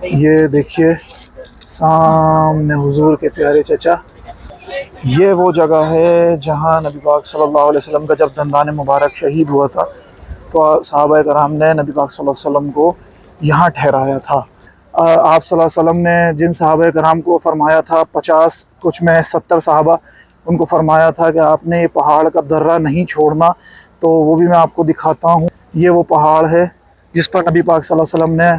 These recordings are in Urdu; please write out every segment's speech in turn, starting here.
یہ دیکھیے سامنے حضور کے پیارے چچا، یہ وہ جگہ ہے جہاں نبی پاک صلی اللہ علیہ وسلم کا جب دندان مبارک شہید ہوا تھا تو صحابہ کرام نے نبی پاک صلی اللہ علیہ وسلم کو یہاں ٹھہرایا تھا۔ آپ صلی اللہ علیہ وسلم نے جن صحابہ کرام کو فرمایا تھا 50 کچھ میں 70 صحابہ، ان کو فرمایا تھا کہ آپ نے یہ پہاڑ کا درہ نہیں چھوڑنا، تو وہ بھی میں آپ کو دکھاتا ہوں۔ یہ وہ پہاڑ ہے جس پر نبی پاک صلی اللہ علیہ وسلم نے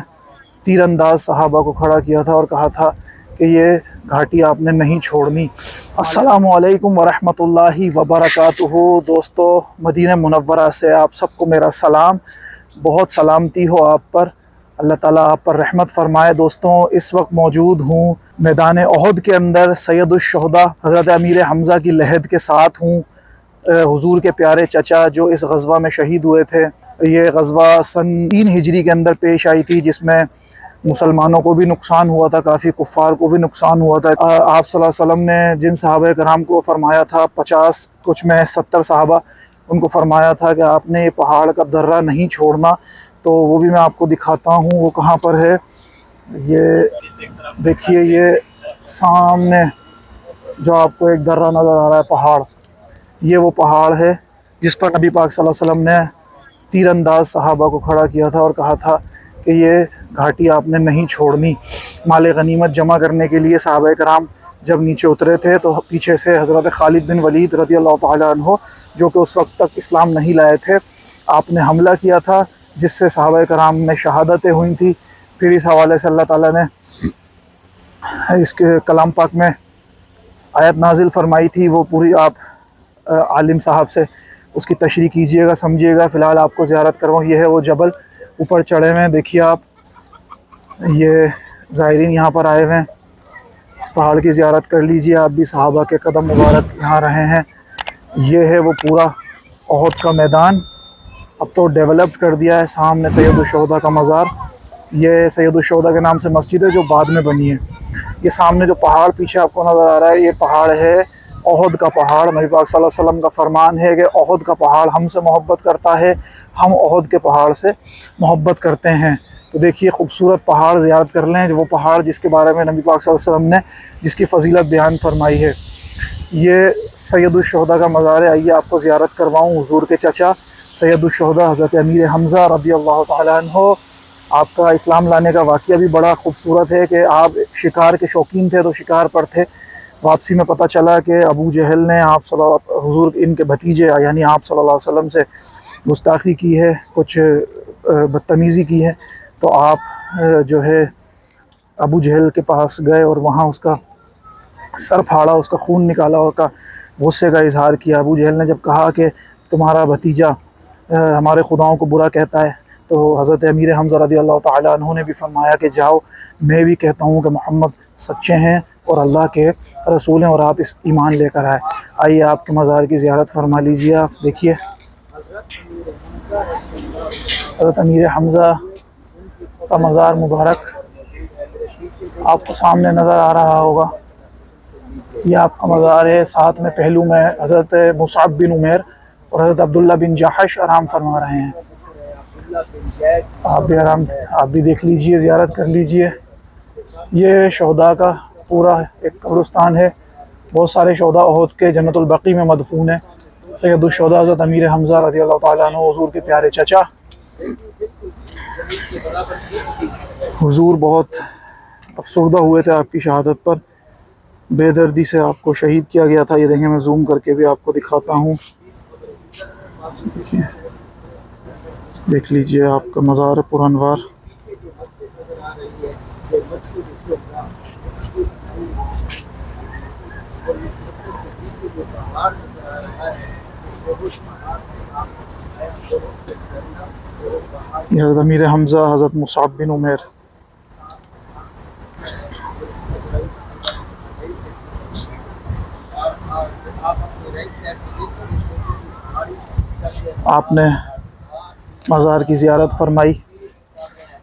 تیر انداز صحابہ کو کھڑا کیا تھا اور کہا تھا کہ یہ گھاٹی آپ نے نہیں چھوڑنی۔ السلام علیکم ورحمۃ اللہ وبرکاتہ۔ دوستو، مدینہ منورہ سے آپ سب کو میرا سلام، بہت سلامتی ہو آپ پر، اللہ تعالیٰ آپ پر رحمت فرمائے۔ دوستوں، اس وقت موجود ہوں میدان احد کے اندر، سید الشہداء حضرت امیر حمزہ کی لحد کے ساتھ ہوں، حضور کے پیارے چچا جو اس غزوہ میں شہید ہوئے تھے۔ یہ غزوہ سن 3 ہجری کے اندر پیش آئی تھی، جس میں مسلمانوں کو بھی نقصان ہوا تھا، کافی کفار کو بھی نقصان ہوا تھا۔ آپ صلی اللہ علیہ وسلم نے جن صحابہ کرام کو فرمایا تھا 50 کچھ میں 70 صحابہ، ان کو فرمایا تھا کہ آپ نے یہ پہاڑ کا درہ نہیں چھوڑنا، تو وہ بھی میں آپ کو دکھاتا ہوں وہ کہاں پر ہے۔ یہ دیکھیے، یہ سامنے جو آپ کو ایک درہ نظر آ رہا ہے پہاڑ، یہ وہ پہاڑ ہے جس پر نبی پاک صلی اللہ علیہ وسلم نے تیر انداز صحابہ کو کھڑا کیا تھا اور کہا تھا کہ یہ گھاٹی آپ نے نہیں چھوڑنی۔ مال غنیمت جمع کرنے کے لیے صحابہ کرام جب نیچے اترے تھے تو پیچھے سے حضرت خالد بن ولید رضی اللہ تعالیٰ عنہ، جو کہ اس وقت تک اسلام نہیں لائے تھے، آپ نے حملہ کیا تھا جس سے صحابہ کرام میں شہادتیں ہوئی تھیں۔ پھر اس حوالے سے اللہ تعالیٰ نے اس کے کلام پاک میں آیت نازل فرمائی تھی، وہ پوری آپ عالم صاحب سے اس کی تشریح کیجئے گا، سمجھیے گا۔ فی الحال آپ کو زیارت کرواؤں، یہ ہے وہ جبل، اوپر چڑھے ہوئے ہیں، دیکھیے آپ، یہ زائرین یہاں پر آئے ہوئے ہیں، اس پہاڑ کی زیارت کر لیجئے آپ بھی، صحابہ کے قدم مبارک یہاں رہے ہیں۔ یہ ہے وہ پورا احد کا میدان، اب تو ڈیولپڈ کر دیا ہے۔ سامنے سید الشہداء کا مزار، یہ سید الشہداء کے نام سے مسجد ہے جو بعد میں بنی ہے۔ یہ سامنے جو پہاڑ پیچھے آپ کو نظر آ رہا ہے، یہ پہاڑ ہے احد کا پہاڑ۔ نبی پاک صلی اللہ علیہ وسلم کا فرمان ہے کہ احد کا پہاڑ ہم سے محبت کرتا ہے، ہم احد کے پہاڑ سے محبت کرتے ہیں۔ تو دیکھیے خوبصورت پہاڑ، زیارت کر لیں، وہ پہاڑ جس کے بارے میں نبی پاک صلی اللہ علیہ وسلم نے جس کی فضیلت بیان فرمائی ہے۔ یہ سید الشہداء کا مزار ہے، آئیے آپ کو زیارت کرواؤں حضور کے چچا سید الشہداء حضرت امیر حمزہ رضی اللہ تعالیٰ عنہ۔ آپ کا اسلام لانے کا واقعہ بھی بڑا خوبصورت ہے کہ آپ شکار کے شوقین تھے تو شکار پر تھے، واپسی میں پتہ چلا کہ ابو جہل نے حضور ان کے بھتیجے یعنی آپ صلی اللہ علیہ وسلم سے گستاخی کی ہے، کچھ بدتمیزی کی ہے، تو آپ جو ہے ابو جہل کے پاس گئے اور وہاں اس کا سر پھاڑا، اس کا خون نکالا اور کا غصے کا اظہار کیا۔ ابو جہل نے جب کہا کہ تمہارا بھتیجا ہمارے خداؤں کو برا کہتا ہے، تو حضرت امیر حمزہ رضی اللہ تعالیٰ عنہ نے بھی فرمایا کہ جاؤ، میں بھی کہتا ہوں کہ محمد سچے ہیں اور اللہ کے رسول ہیں، اور آپ اس ایمان لے کر آئیے آپ کے مزار کی زیارت فرما لیجیے۔ آپ دیکھیے حضرت امیر حمزہ کا مزار مبارک آپ کو سامنے نظر آ رہا ہوگا، یہ آپ کا مزار ہے۔ ساتھ میں پہلو میں حضرت مصعب بن عمیر اور حضرت عبداللہ بن جحش آرام فرما رہے ہیں۔ آپ بھی دیکھ لیجئے، زیارت کر لیجئے۔ یہ شہداء کا پورا ایک قبرستان ہے، بہت سارے شہداء احد کے جنت البقیع میں مدفون ہیں۔ سید الشہداء حضرت امیر حمزہ رضی اللہ تعالیٰ عنہ، حضور کے پیارے چچا۔ حضور بہت افسردہ ہوئے تھے آپ کی شہادت پر، بے دردی سے آپ کو شہید کیا گیا تھا۔ یہ دیکھیں، میں زوم کر کے بھی آپ کو دکھاتا ہوں، دیکھ لیجئے آپ کا مزار پرانوار۔ یہ حضرت امیر حمزہ حضرت مصعب بن عمیر۔ آپ نے مزار کی زیارت فرمائی۔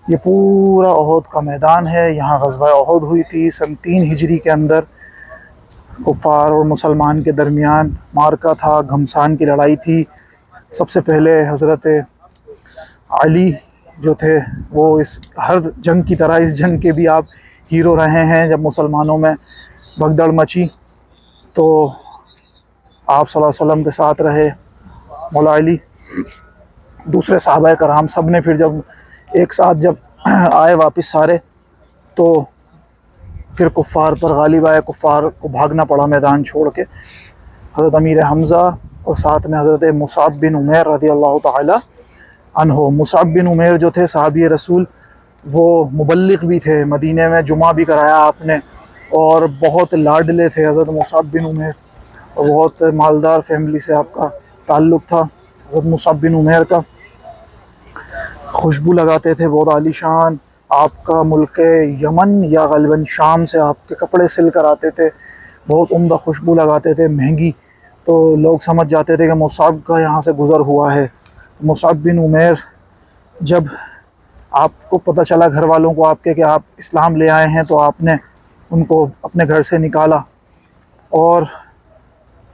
یہ پورا احد کا میدان ہے، یہاں غزوہ احد ہوئی تھی سن 3 ہجری کے اندر، کفار اور مسلمان کے درمیان معرکہ تھا، گھمسان کی لڑائی تھی۔ سب سے پہلے حضرت علی جو تھے وہ اس ہر جنگ کی طرح اس جنگ کے بھی آپ ہیرو رہے ہیں. جب مسلمانوں میں بھگدڑ مچی تو آپ صلی اللہ علیہ وسلم کے ساتھ رہے. مولا علی دوسرے صحابہ کرام سب نے پھر جب ایک ساتھ جب آئے واپس سارے تو پھر کفار پر غالب آئے. کفار کو بھاگنا پڑا میدان چھوڑ کے. حضرت امیر حمزہ اور ساتھ میں حضرت مصعب بن عمیر رضی اللہ تعالی عنہ. مصعب بن عمیر جو تھے صحابی رسول، وہ مبلغ بھی تھے، مدینے میں جمعہ بھی کرایا آپ نے، اور بہت لاڈلے تھے حضرت مصعب بن عمیر. بہت مالدار فیملی سے آپ کا تعلق تھا حضرت مصعب بن عمیر کا. خوشبو لگاتے تھے بہت عالی شان. آپ کا ملک یمن یا غالباً شام سے آپ کے کپڑے سل کر آتے تھے، بہت عمدہ خوشبو لگاتے تھے مہنگی. تو لوگ سمجھ جاتے تھے کہ مصعب کا یہاں سے گزر ہوا ہے. تو مصعب بن عمیر جب آپ کو پتہ چلا گھر والوں کو آپ کے کہ آپ اسلام لے آئے ہیں تو آپ نے ان کو اپنے گھر سے نکالا. اور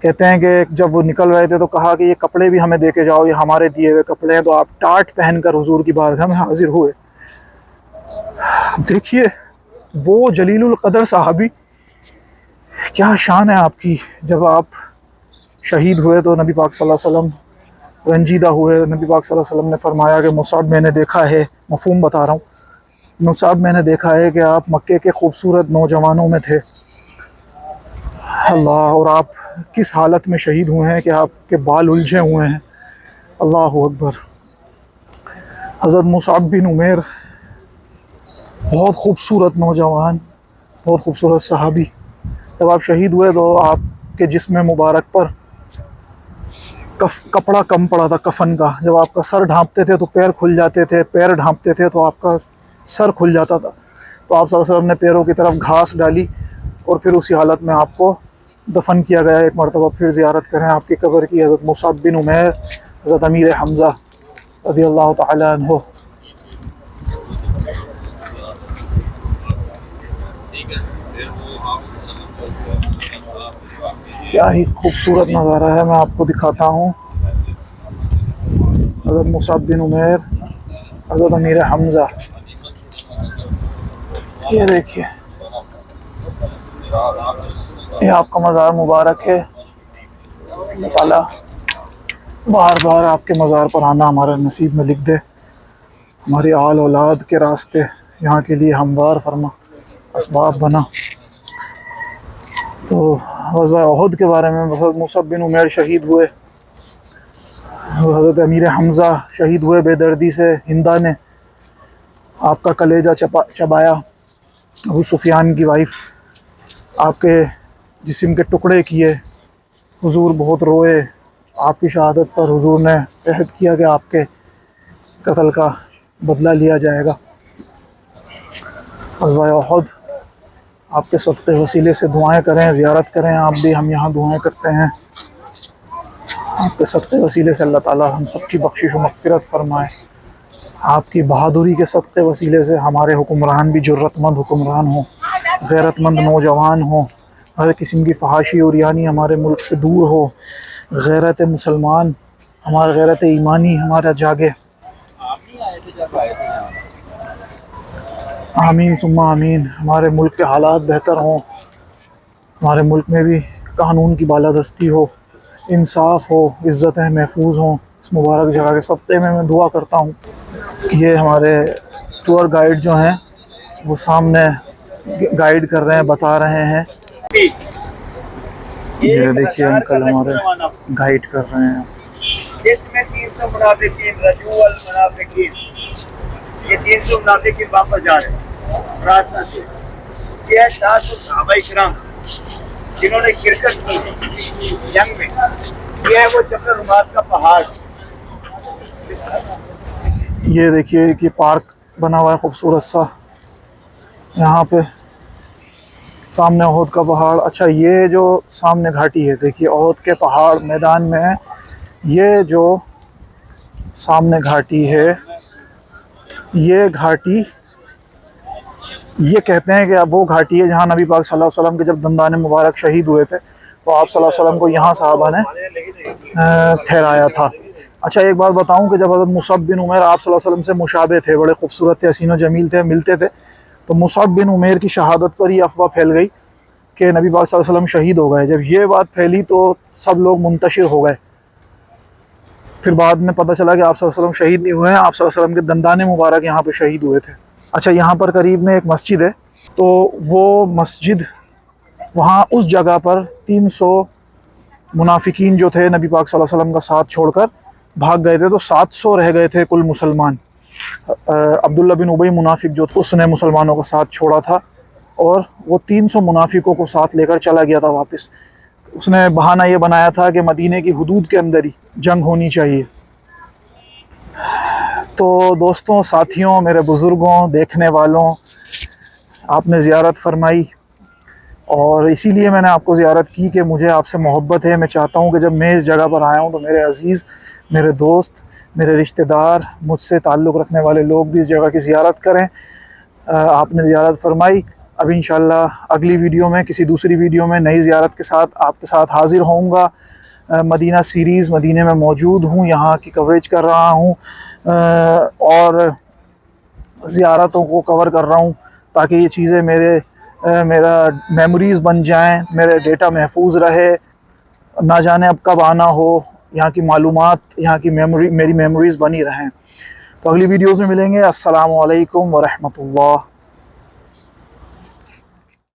کہتے ہیں کہ جب وہ نکل رہے تھے تو کہا کہ یہ کپڑے بھی ہمیں دے کے جاؤ، یہ ہمارے دیے ہوئے کپڑے ہیں. تو آپ ٹاٹ پہن کر حضور کی بارگاہ میں حاضر ہوئے. دیکھیے وہ جلیل القدر صحابی، کیا شان ہے آپ کی. جب آپ شہید ہوئے تو نبی پاک صلی اللہ علیہ وسلم رنجیدہ ہوئے. نبی پاک صلی اللہ علیہ وسلم نے فرمایا کہ مصعب میں نے دیکھا ہے، مفہوم بتا رہا ہوں، مصعب میں نے دیکھا ہے کہ آپ مکے کے خوبصورت نوجوانوں میں تھے. اللہ، اور آپ کس حالت میں شہید ہوئے ہیں کہ آپ کے بال الجھے ہوئے ہیں. اللہ اکبر. حضرت مصعب بن عمیر بہت خوبصورت نوجوان، بہت خوبصورت صحابی. جب آپ شہید ہوئے تو آپ کے جسم مبارک پر کپڑا کم پڑا تھا کفن کا. جب آپ کا سر ڈھانپتے تھے تو پیر کھل جاتے تھے، پیر ڈھانپتے تھے تو آپ کا سر کھل جاتا تھا. تو آپ صلی اللہ علیہ وسلم نے پیروں کی طرف گھاس ڈالی اور پھر اسی حالت میں آپ کو دفن کیا گیا. ایک مرتبہ پھر زیارت کریں آپ کی قبر کی. حضرت مصعب بن عمیر، حضرت امیر حمزہ رضی اللہ تعالی عنہ. کیا ہی خوبصورت نظارہ ہے، میں آپ کو دکھاتا ہوں. حضرت مصعب بن عمیر، حضرت امیر حمزہ، یہ دیکھیے یہ آپ کا مزار مبارک ہے. اللہ تعالیٰ بار بار آپ کے مزار پر آنا ہمارے نصیب میں لکھ دے. ہماری آل اولاد کے راستے یہاں کے لیے ہموار فرما، اسباب بنا. تو غزوہ احد کے بارے میں حضرت مصعب بن عمیر شہید ہوئے، حضرت امیر حمزہ شہید ہوئے بے دردی سے. ہندا نے آپ کا کلیجہ چبایا. ابو سفیان کی وائف آپ کے جسم کے ٹکڑے کیے. حضور بہت روئے. آپ کی شہادت پر حضور نے عہد کیا کہ آپ کے قتل کا بدلہ لیا جائے گا. غزوہ احد، آپ کے صدقے وسیلے سے دعائیں کریں، زیارت کریں. آپ بھی، ہم یہاں دعائیں کرتے ہیں. آپ کے صدقے وسیلے سے اللہ تعالی ہم سب کی بخشش و مغفرت فرمائے. آپ کی بہادری کے صدقے وسیلے سے ہمارے حکمران بھی جرت مند حکمران ہوں، غیرت مند نوجوان ہوں. ہر قسم کی فحاشی اور یعنی ہمارے ملک سے دور ہو. غیرت مسلمان، ہمارا غیرت ایمانی ہمارا جاگے. آمین ثم آمین. ہمارے ملک کے حالات بہتر ہوں، ہمارے ملک میں بھی قانون کی بالادستی ہو، انصاف ہو، عزتیں محفوظ ہوں. اس مبارک جگہ کے صدقے میں دعا کرتا ہوں. یہ ہمارے ٹور گائیڈ جو ہیں وہ سامنے گائیڈ کر رہے ہیں، بتا رہے ہیں. یہ دیکھیے انکل ہمارے گائیڈ کر رہے ہیں. اس میں 300 منافقین، رجوع المنافقین، یہ 300 منافقین واپس جا رہے ہیں راستہ سے. یہ ہے 700 صحابہ کرام جنہوں نے شرکت کی جنگ میں. یہ ہے وہ جبل رمات کا پہاڑ. یہ دیکھیے کہ پارک بنا ہوا ہے خوبصورت سا یہاں پہ سامنے احد کا پہاڑ. اچھا، یہ جو سامنے گھاٹی ہے دیکھیے احد کے پہاڑ میدان میں ہے. یہ جو سامنے گھاٹی ہے، یہ گھاٹی، یہ کہتے ہیں کہ اب وہ گھاٹی ہے جہاں نبی پاک صلی اللہ علیہ وسلم کے جب دندان مبارک شہید ہوئے تھے تو آپ صلی اللہ علیہ وسلم کو یہاں صحابہ نے ٹھہرایا تھا. اچھا ایک بات بتاؤں کہ جب حضرت مصعب بن عمیر آپ صلی اللہ علیہ وسلم سے مشابہ تھے، بڑے خوبصورت تھے، حسین و جمیل تھے، ملتے تھے، تو مصعب بن عمیر کی شہادت پر یہ افواہ پھیل گئی کہ نبی پاک صلی اللہ علیہ وسلم شہید ہو گئے۔ جب یہ بات پھیلی تو سب لوگ منتشر ہو گئے، پھر بعد میں پتہ چلا کہ آپ صلی اللہ علیہ وسلم شہید نہیں ہوئے ہیں، آپ صلی اللہ علیہ وسلم کے دندان مبارک یہاں پہ شہید ہوئے تھے۔ اچھا یہاں پر قریب میں ایک مسجد ہے، تو وہ مسجد وہاں اس جگہ پر 300 منافقین جو تھے نبی پاک صلی اللہ علیہ وسلم کا ساتھ چھوڑ کر بھاگ گئے تھے، تو 700 رہ گئے تھے کل مسلمان۔ عبداللہ بن ابی منافق جو تھا اس نے مسلمانوں کا ساتھ چھوڑا تھا، اور وہ 300 منافقوں کو ساتھ لے کر چلا گیا تھا واپس۔ اس نے بہانہ یہ بنایا تھا کہ مدینے کی حدود کے اندر ہی جنگ ہونی چاہیے۔ تو دوستوں، ساتھیوں، میرے بزرگوں، دیکھنے والوں، آپ نے زیارت فرمائی، اور اسی لیے میں نے آپ کو زیارت کی کہ مجھے آپ سے محبت ہے۔ میں چاہتا ہوں کہ جب میں اس جگہ پر آیا ہوں تو میرے عزیز، میرے دوست، میرے رشتہ دار، مجھ سے تعلق رکھنے والے لوگ بھی اس جگہ کی زیارت کریں۔ آپ نے زیارت فرمائی، اب انشاءاللہ اگلی ویڈیو میں، کسی دوسری ویڈیو میں نئی زیارت کے ساتھ آپ کے ساتھ حاضر ہوں گا۔ مدینہ سیریز، مدینہ میں موجود ہوں، یہاں کی کوریج کر رہا ہوں، اور زیارتوں کو کور کر رہا ہوں، تاکہ یہ چیزیں میرا میموریز بن جائیں، میرے ڈیٹا محفوظ رہے، نہ جانے اب کب آنا ہو، یہاں کی معلومات، یہاں کی میری میموریز بنی رہیں۔ تو اگلی ویڈیوز میں ملیں گے۔ السلام علیکم ورحمۃ اللہ۔